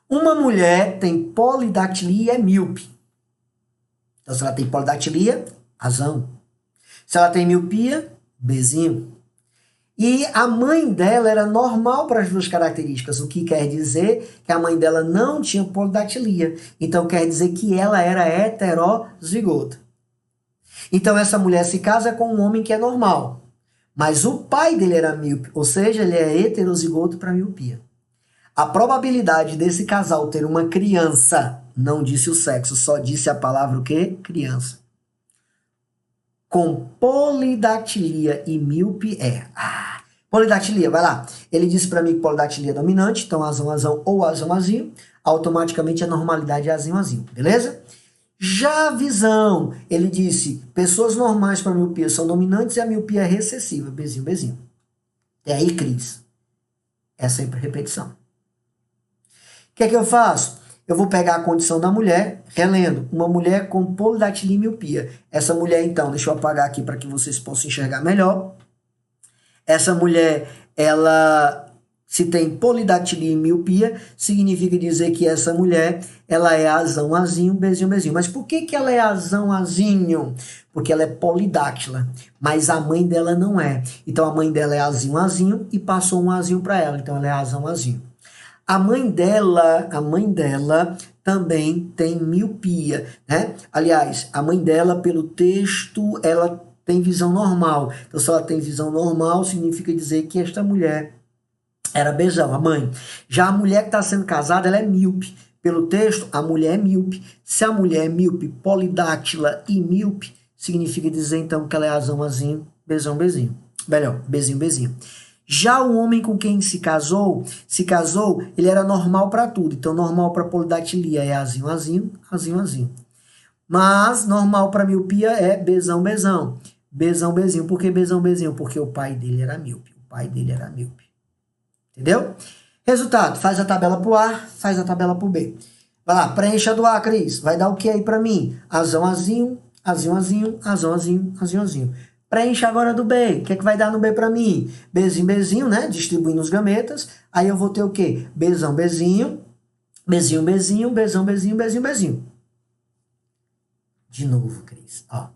uma mulher tem polidactilia e é míope. Então, se ela tem polidactilia, Azão. Se ela tem miopia, Bzinho. E a mãe dela era normal para as duas características, o que quer dizer que a mãe dela não tinha polidactilia. Então, quer dizer que ela era heterozigota. Então, essa mulher se casa com um homem que é normal. Mas o pai dele era míope, ou seja, ele é heterozigoto para miopia. A probabilidade desse casal ter uma criança, não disse o sexo, só disse a palavra o quê? Criança. Com polidactilia e míope é... polidactilia, vai lá. Ele disse para mim que polidactilia é dominante, então Azão ou Azinho, automaticamente a normalidade é Azinho, beleza? Já a visão, ele disse, pessoas normais para miopia são dominantes e a miopia é recessiva, Bzinho. E aí, Cris, é sempre repetição. O que é que eu faço? Eu vou pegar a condição da mulher, relendo, uma mulher com polidactilia e miopia. Essa mulher, então, deixa eu apagar aqui para que vocês possam enxergar melhor. Essa mulher, ela, se tem polidactilia e miopia, significa dizer que essa mulher, ela é Azinho, Bzinho. Mas por que ela é Azinho? Porque ela é polidáctila, mas a mãe dela não é. Então, a mãe dela é Azinho e passou um Azinho para ela. Então, ela é Azinho. A mãe dela também tem miopia, né? Aliás, a mãe dela, pelo texto, ela tem visão normal. Então, se ela tem visão normal, significa dizer que esta mulher era besão, a mãe. Já a mulher que está sendo casada, ela é míope. Pelo texto, a mulher é míope. Se a mulher é míope, polidáctila e míope, significa dizer, então, que ela é azão, azinho, besão, bezinho. Melhor, bezinho, bezinho. Já o homem com quem se casou, ele era normal para tudo. Então, normal para polidactilia é azinho, azinho, azinho, azinho. Mas, normal para miopia é besão, besão. Besão, bezinho. Por que besão, bezinho? Porque o pai dele era míope. O pai dele era míope. Entendeu? Resultado, faz a tabela pro A, faz a tabela pro B. Vai lá, preencha do A, Cris. Vai dar o que aí para mim? Azão, azinho, azinho, azinho, azão, azinho, azinho, azinho. Preencha agora do B. O que é que vai dar no B para mim? Bezinho, bezinho, né? Distribuindo os gametas. Aí eu vou ter o quê? Bezão, bezinho, bezinho, bezinho, bezão, bezinho, bezinho, bezinho. De novo, Cris. Ó,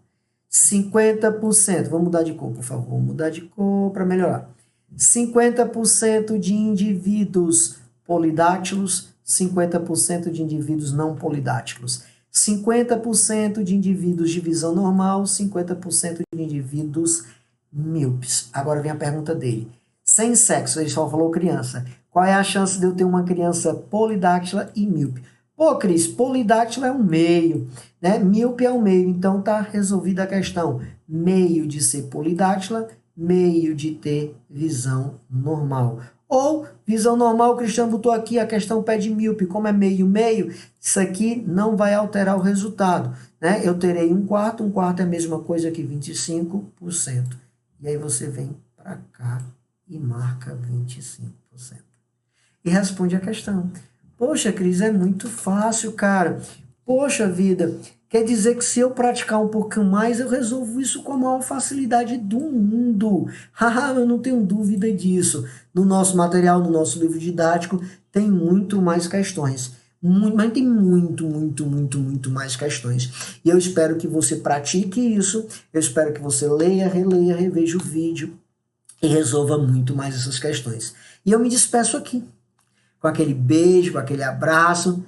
50%. Vamos mudar de cor, por favor. Vamos mudar de cor para melhorar. 50% de indivíduos polidáctilos, 50% de indivíduos não polidáctilos. 50% de indivíduos de visão normal, 50% de indivíduos míopes. Agora vem a pergunta dele. Sem sexo, ele só falou criança. Qual é a chance de eu ter uma criança polidáctila e míope? Pô, Cris, polidáctila é um meio, né? Míope é um meio, então tá resolvida a questão. Meio de ser polidáctila, meio de ter visão normal. Ou, visão normal, o Cristiano botou aqui, a questão pede míope, como é meio, meio, isso aqui não vai alterar o resultado, né? Eu terei um quarto é a mesma coisa que 25%. E aí você vem para cá e marca 25%. E responde a questão. Poxa, Cris, é muito fácil, cara. Poxa vida, quer dizer que se eu praticar um pouquinho mais, eu resolvo isso com a maior facilidade do mundo. Haha, eu não tenho dúvida disso. No nosso material, no nosso livro didático, tem muito mais questões. Mas tem muito mais questões. E eu espero que você pratique isso. Eu espero que você leia, releia, reveja o vídeo e resolva muito mais essas questões. E eu me despeço aqui, com aquele beijo, com aquele abraço,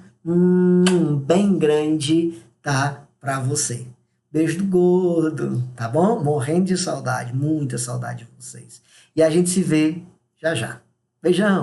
bem grande, tá? Pra você. Beijo do gordo, tá bom? Morrendo de saudade, muita saudade de vocês. E a gente se vê já já. Beijão!